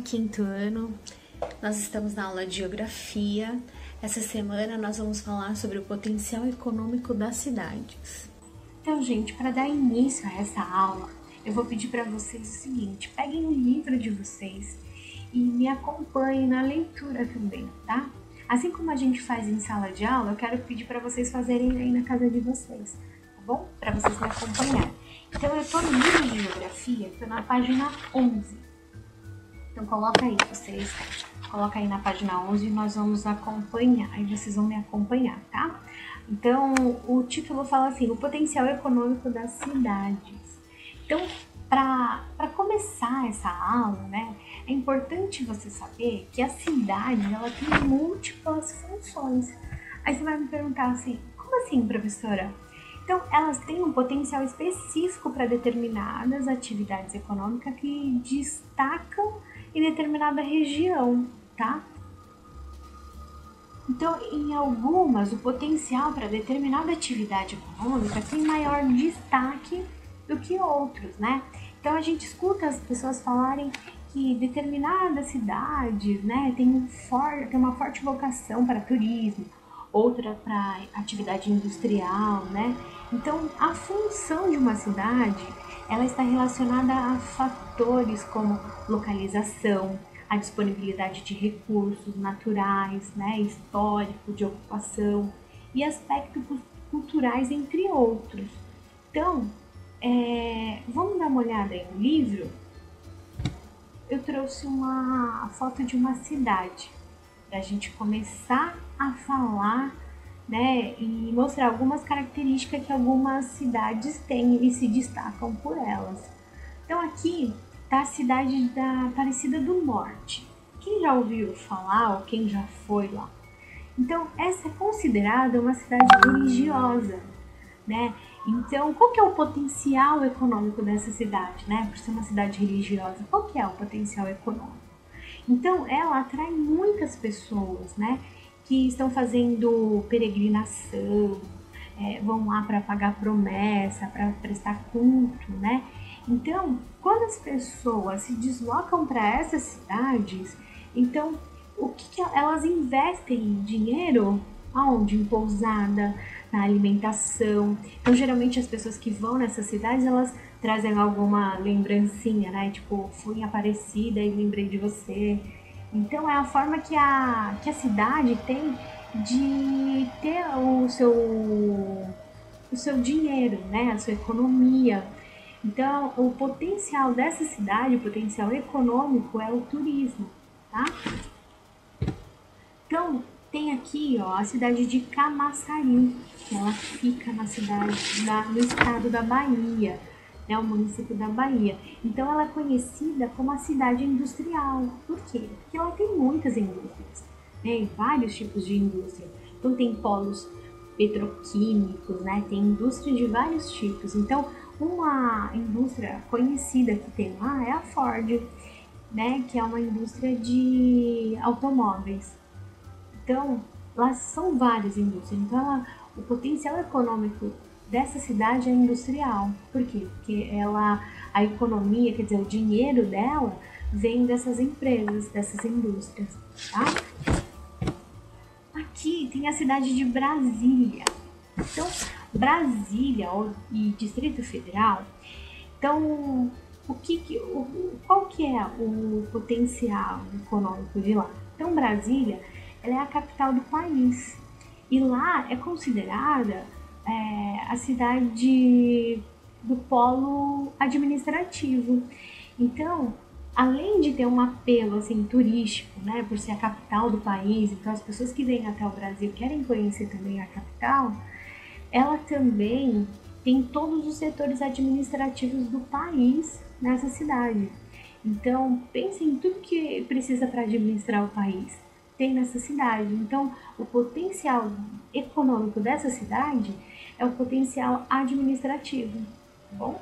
quinto ano, nós estamos na aula de Geografia. Essa semana nós vamos falar sobre o potencial econômico das cidades. Então, gente, para dar início a essa aula, eu vou pedir para vocês o seguinte: peguem o livro de vocês e me acompanhem na leitura também, tá? Assim como a gente faz em sala de aula, eu quero pedir para vocês fazerem aí na casa de vocês, tá bom? Para vocês me acompanharem. Então, eu estou no livro de Geografia, estou na página 11. Então, coloca aí na página 11 e nós vamos acompanhar, aí vocês vão me acompanhar, tá? Então, o título fala assim: o potencial econômico das cidades. Então, para começar essa aula, né, é importante você saber que a cidade, ela tem múltiplas funções. Aí você vai me perguntar assim: como assim, professora? Então, elas têm um potencial específico para determinadas atividades econômicas que destacam em determinada região, tá? Então, em algumas, o potencial para determinada atividade econômica tem maior destaque do que outros, né? Então, a gente escuta as pessoas falarem que determinadas cidades, né, tem uma forte vocação para turismo, outra para atividade industrial, né? Então, a função de uma cidade, ela está relacionada a fatores como localização, a disponibilidade de recursos naturais, né, histórico, de ocupação e aspectos culturais, entre outros. Então, vamos dar uma olhada aí no livro. Eu trouxe uma foto de uma cidade para a gente começar a falar, né, e mostrar algumas características que algumas cidades têm e se destacam por elas. Então aqui está a cidade da Aparecida do Norte. Quem já ouviu falar ou quem já foi lá? Então essa é considerada uma cidade religiosa, né? Então qual que é o potencial econômico dessa cidade, né? Por ser uma cidade religiosa, qual que é o potencial econômico? Então ela atrai muitas pessoas, né, que estão fazendo peregrinação, vão lá para pagar promessa, para prestar culto, né? Então, quando as pessoas se deslocam para essas cidades, então o que elas investem dinheiro? Aonde? Em pousada, na alimentação. Então, geralmente as pessoas que vão nessas cidades, elas trazem alguma lembrancinha, né? Tipo, fui em Aparecida e lembrei de você. Então, é a forma que a cidade tem de ter o seu dinheiro, né? A sua economia. Então, o potencial dessa cidade, o potencial econômico é o turismo, tá? Então, tem aqui, ó, a cidade de Camaçari, que ela fica no estado da Bahia, né, o município da Bahia. Então, ela é conhecida como a cidade industrial. Por quê? Porque ela tem muitas indústrias, né, vários tipos de indústria. Então, tem polos petroquímicos, né, tem indústria de vários tipos. Então, uma indústria conhecida que tem lá é a Ford, né, que é uma indústria de automóveis. Então, lá são várias indústrias. Então, o potencial econômico dessa cidade é industrial. Por quê? Porque a economia, quer dizer, o dinheiro dela vem dessas empresas, dessas indústrias, tá? Aqui tem a cidade de Brasília. Então, Brasília e Distrito Federal. Então, qual que é o potencial econômico de lá? Então, Brasília, ela é a capital do país e lá é considerada a cidade do polo administrativo. Então, além de ter um apelo assim turístico, né, por ser a capital do país, então as pessoas que vêm até o Brasil querem conhecer também a capital, ela também tem todos os setores administrativos do país nessa cidade. Então, pense em tudo que precisa para administrar o país. Tem nessa cidade. Então, o potencial econômico dessa cidade é o potencial administrativo, tá bom?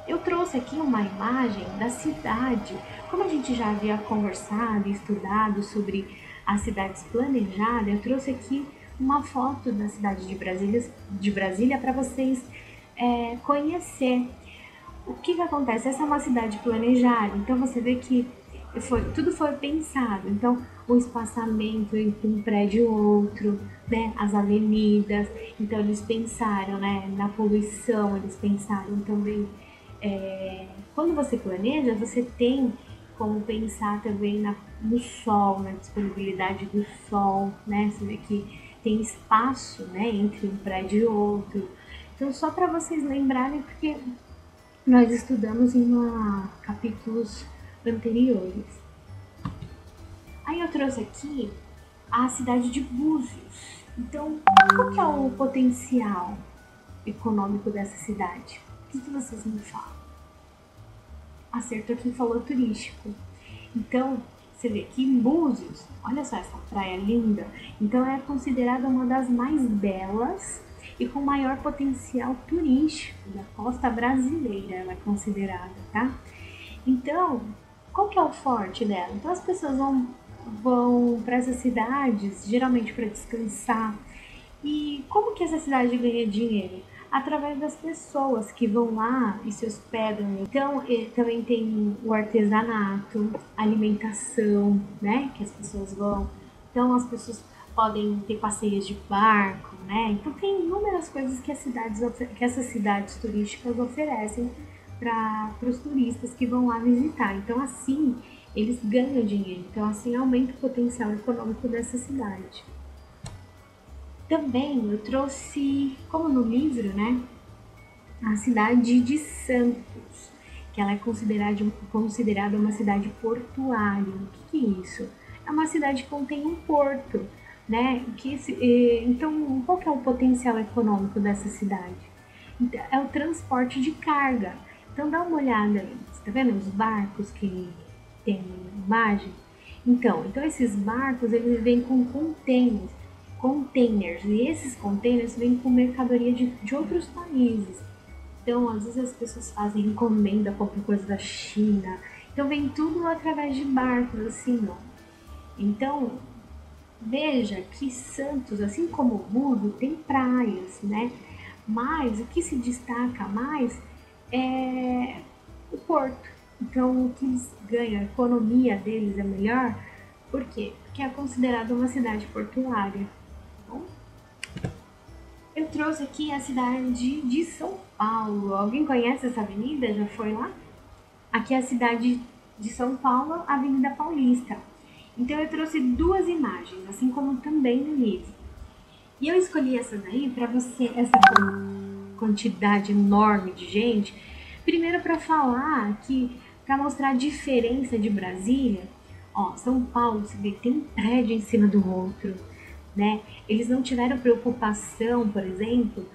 Eu trouxe aqui uma imagem da cidade. Como a gente já havia conversado e estudado sobre as cidades planejadas, eu trouxe aqui uma foto da cidade de Brasília para vocês conhecer. o que acontece? Essa é uma cidade planejada, então você vê que tudo foi pensado. Então, o espaçamento entre um prédio e outro, né, as avenidas, então eles pensaram, né, na poluição, eles pensaram também. Quando você planeja, você tem como pensar também no sol, na disponibilidade do sol, né? Você vê que tem espaço, né, entre um prédio e outro. Então, só para vocês lembrarem, porque nós estudamos em capítulos anteriores. Aí eu trouxe aqui a cidade de Búzios. Então, qual que é o potencial econômico dessa cidade? O que vocês me falam? Acertou quem falou turístico. Então, você vê que em Búzios, olha só essa praia linda, então é considerada uma das mais belas e com maior potencial turístico da costa brasileira, ela é considerada, tá? Então, qual que é o forte dela? Então as pessoas vão para essas cidades, geralmente para descansar. E como que essa cidade ganha dinheiro? Através das pessoas que vão lá e se hospedam. Então, também tem o artesanato, alimentação, né? Que as pessoas vão. Então, as pessoas podem ter passeios de barco, né? Então, tem inúmeras coisas que essas cidades turísticas oferecem para os turistas que vão lá visitar. Então, assim, eles ganham dinheiro. Então, assim, aumenta o potencial econômico dessa cidade. Também eu trouxe, como no livro, né, a cidade de Santos, que ela é considerada uma cidade portuária. O que é isso? É uma cidade que contém um porto, né? Então, qual que é o potencial econômico dessa cidade? É o transporte de carga. Então, dá uma olhada, você tá vendo os barcos que tem imagem? Então esses barcos, eles vêm com containers, e esses containers vêm com mercadoria de outros países. Então, às vezes as pessoas fazem encomenda, compram coisa da China. Então, vem tudo através de barcos, assim, ó. Então, veja que Santos, assim como o Búzios, tem praias, né? Mas o que se destaca mais é o porto. Então, o que eles ganham, a economia deles é melhor. Por quê? Porque é considerada uma cidade portuária. Bom, eu trouxe aqui a cidade de São Paulo. Alguém conhece essa avenida? Já foi lá? Aqui é a cidade de São Paulo, Avenida Paulista. Então eu trouxe duas imagens, assim como também no livro. E eu escolhi essa daí para você, essa quantidade enorme de gente, primeiro para falar que, para mostrar a diferença de Brasília, ó, São Paulo, você vê que tem um prédio em cima do outro, né? Eles não tiveram preocupação, por exemplo,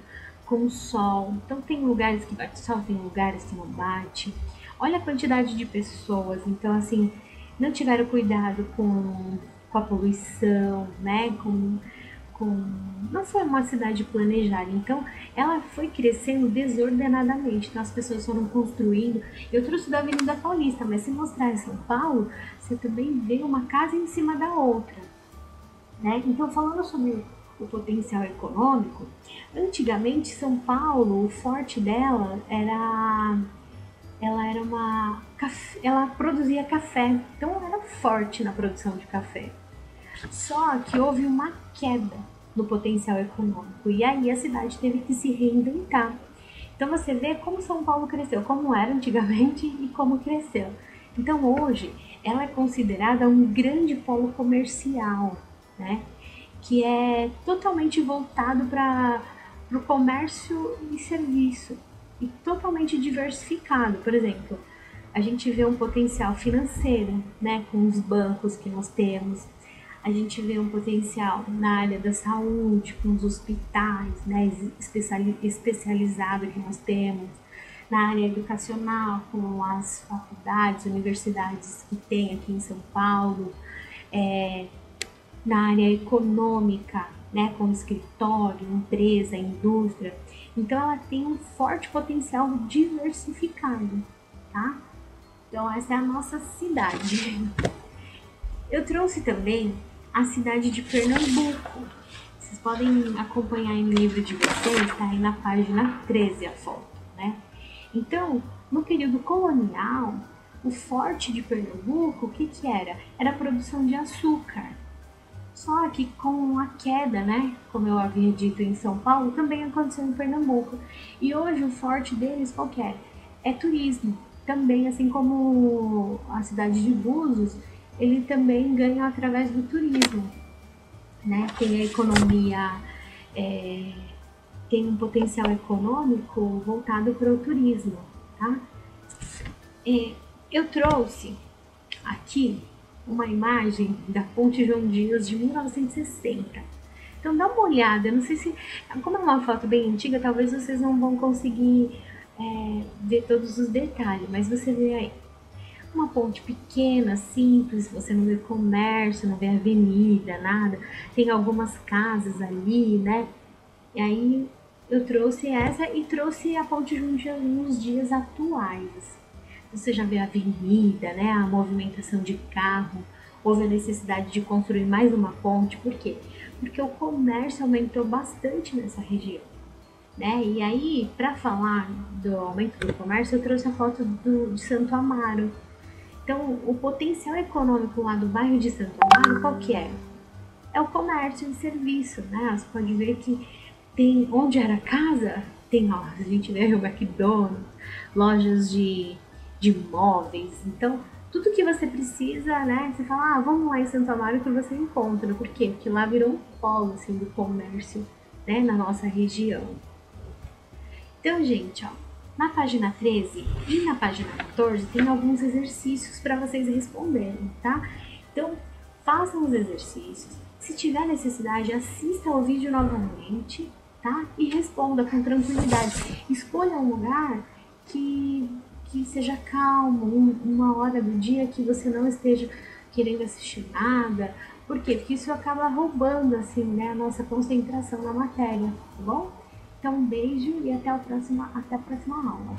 com o sol. Então tem lugares que bate sol, tem lugares que não bate. Olha a quantidade de pessoas. Então, assim, não tiveram cuidado com a poluição, né? Não foi uma cidade planejada. Então, ela foi crescendo desordenadamente. Então, as pessoas foram construindo. Eu trouxe da Avenida Paulista, mas se mostrar em São Paulo, você também vê uma casa em cima da outra, né? Então, falando sobre o potencial econômico, antigamente São Paulo, o forte dela ela produzia café, então ela era forte na produção de café. Só que houve uma queda no potencial econômico e aí a cidade teve que se reinventar. Então você vê como São Paulo cresceu, como era antigamente e como cresceu. Então hoje ela é considerada um grande polo comercial, né? Que é totalmente voltado para o comércio e serviço e totalmente diversificado. Por exemplo, a gente vê um potencial financeiro, né, com os bancos que nós temos. A gente vê um potencial na área da saúde, com os hospitais, né, especializados que nós temos. Na área educacional, com as faculdades, universidades que tem aqui em São Paulo. Na área econômica, né, como escritório, empresa, indústria. Então ela tem um forte potencial diversificado, tá? Então essa é a nossa cidade. Eu trouxe também a cidade de Pernambuco. Vocês podem acompanhar aí no livro de vocês, tá aí na página 13 a foto, né? Então, No período colonial, o forte de Pernambuco, o que era? Era a produção de açúcar. Só que com a queda, né, como eu havia dito em São Paulo, também aconteceu em Pernambuco. E hoje o forte deles qual que é? É turismo. Também, assim como a cidade de Búzios, ele também ganha através do turismo, né? Tem a economia, tem um potencial econômico voltado para o turismo, tá? Eu trouxe aqui uma imagem da Ponte João Dias de 1960. Então dá uma olhada, não sei se, como é uma foto bem antiga, talvez vocês não vão conseguir ver todos os detalhes, mas você vê aí uma ponte pequena, simples, você não vê comércio, não vê avenida, nada, tem algumas casas ali, né? E aí eu trouxe essa e trouxe a Ponte Jundiaí nos dias atuais. Você já vê a avenida, né, a movimentação de carro, houve a necessidade de construir mais uma ponte, por quê? Porque o comércio aumentou bastante nessa região, né? E aí, para falar do aumento do comércio, eu trouxe a foto de Santo Amaro. Então, o potencial econômico lá do bairro de Santo Amaro, qual que é? É o comércio e serviço, né? Você pode ver que tem, onde era casa, tem, ó, a gente vê o McDonald's, lojas de móveis. Então, tudo que você precisa, né? Você fala, vamos lá em Santo Amaro que você encontra. Por quê? Porque lá virou um polo, assim, do comércio, né? Na nossa região. Então, gente, ó, na página 13 e na página 14 tem alguns exercícios para vocês responderem, tá? Então, façam os exercícios. Se tiver necessidade, assista ao vídeo novamente, tá? E responda com tranquilidade. Escolha um lugar que seja calmo, uma hora do dia que você não esteja querendo assistir nada. Por quê? Porque isso acaba roubando, assim, né, a nossa concentração na matéria, tá bom? Então, um beijo e até a próxima aula.